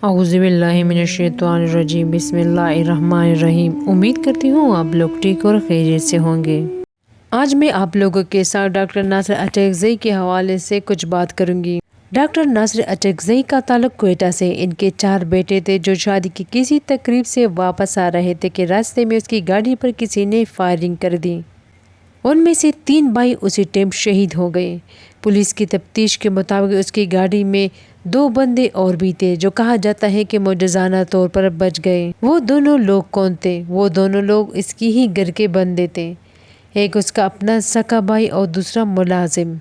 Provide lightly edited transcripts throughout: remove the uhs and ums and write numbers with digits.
औज़ुबिल्लाहिमिनश्शैतानिर्रजीम बिस्मिल्लाहिर्रहमानिर्रहीम। उम्मीद करती हूँ आप लोग ठीक और खैरियत से होंगे। आज मैं आप लोगों के साथ डॉक्टर नासिर अटैकज़ई के हवाले से कुछ बात करूँगी। डॉक्टर नासिर अटैकज़ई का ताल्लुक क्वेटा से। इनके 4 बेटे थे जो शादी की किसी तकरीब से वापस आ रहे थे कि रास्ते में उसकी गाड़ी पर किसी ने फायरिंग कर दी। उनमें से 3 भाई उसी टाइम शहीद हो गए। पुलिस की तफ्तीश के मुताबिक उसकी गाड़ी में 2 बंदे और भी थे जो कहा जाता है कि मुजज़ाना तौर पर बच गए। वो दोनों लोग कौन थे? वो दोनों लोग इसकी ही घर के बंदे थे। एक उसका अपना सका भाई और दूसरा मुलाजिम।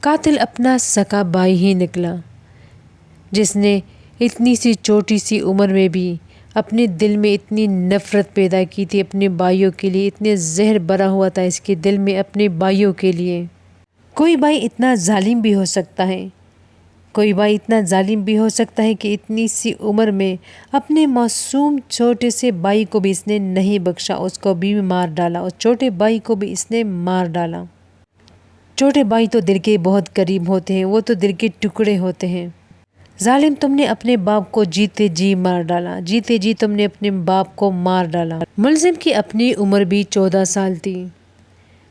कातिल अपना सका भाई ही निकला जिसने इतनी सी छोटी सी उम्र में भी अपने दिल में इतनी नफ़रत पैदा की थी अपने भाइयों के लिए। इतने जहर भरा हुआ था इसके दिल में अपने भाइयों के लिए। कोई भाई इतना जालिम भी हो सकता है, कोई भाई इतना जालिम भी हो सकता है कि इतनी सी उम्र में अपने मासूम छोटे से भाई को भी इसने नहीं बख्शा, उसको भी मार डाला। उस छोटे भाई को भी इसने मार डाला। छोटे भाई तो दिल के बहुत करीब होते हैं, वो तो दिल के टुकड़े होते हैं। जालिम, तुमने अपने बाप को जीते जी मार डाला, जीते जी तुमने अपने बाप को मार डाला। मुलजिम की अपनी उम्र भी 14 साल थी।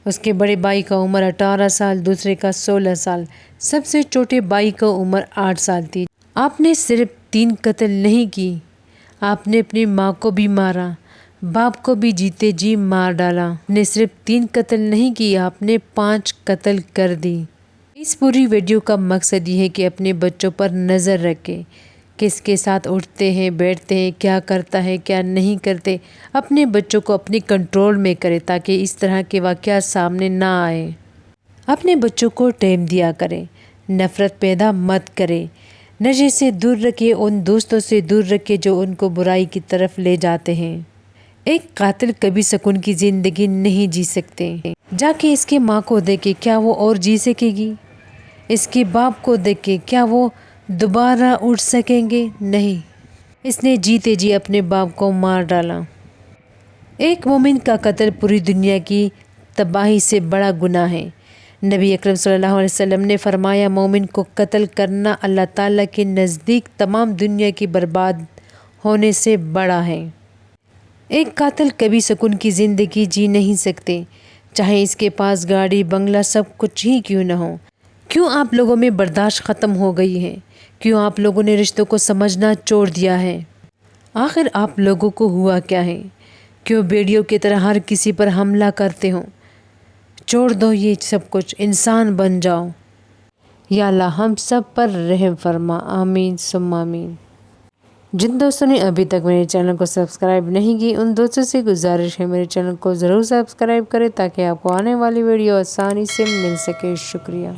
उसके बड़े भाई का उम्र 18 साल, दूसरे का 16 साल, सबसे छोटे भाई का उम्र 8 साल थी। आपने सिर्फ 3 कत्ल नहीं की, आपने अपनी माँ को भी मारा, बाप को भी जीते जी मार डाला। आपने सिर्फ 3 कत्ल नहीं की, आपने 5 कत्ल कर दी। इस पूरी वीडियो का मकसद ये है कि अपने बच्चों पर नज़र रखें, किसके साथ उठते हैं बैठते हैं, क्या करता है क्या नहीं करते। अपने बच्चों को अपनी कंट्रोल में करें ताकि इस तरह के वाक़यात सामने ना आए। अपने बच्चों को टाइम दिया करें, नफ़रत पैदा मत करें, नशे से दूर रखिए, उन दोस्तों से दूर रखिए जो उनको बुराई की तरफ ले जाते हैं। एक कातिल कभी सुकून की ज़िंदगी नहीं जी सकते। जाके इसके माँ को देखे, क्या वो और जी सकेगी? इसके बाप को देखे, क्या वो दोबारा उठ सकेंगे? नहीं। इसने जीते जी अपने बाप को मार डाला। एक मोमिन का कत्ल पूरी दुनिया की तबाही से बड़ा गुनाह है। नबी अकरम सल्लल्लाहु अलैहि वसल्लम ने फरमाया, मोमिन को कत्ल करना अल्लाह ताला के नज़दीक तमाम दुनिया की बर्बाद होने से बड़ा है। एक कातिल कभी सुकून की ज़िंदगी जी नहीं सकते, चाहे इसके पास गाड़ी बंगला सब कुछ ही क्यों न हो। क्यों आप लोगों में बर्दाश्त ख़त्म हो गई है? क्यों आप लोगों ने रिश्तों को समझना छोड़ दिया है? आखिर आप लोगों को हुआ क्या है? क्यों बेड़ियों की तरह हर किसी पर हमला करते हो? छोड़ दो ये सब कुछ, इंसान बन जाओ। या अल्लाह हम सब पर रहम फरमा, आमीन सुम्मा आमीन। जिन दोस्तों ने अभी तक मेरे चैनल को सब्सक्राइब नहीं की, उन दोस्तों से गुजारिश है मेरे चैनल को ज़रूर सब्सक्राइब करें ताकि आपको आने वाली वीडियो आसानी से मिल सके। शुक्रिया।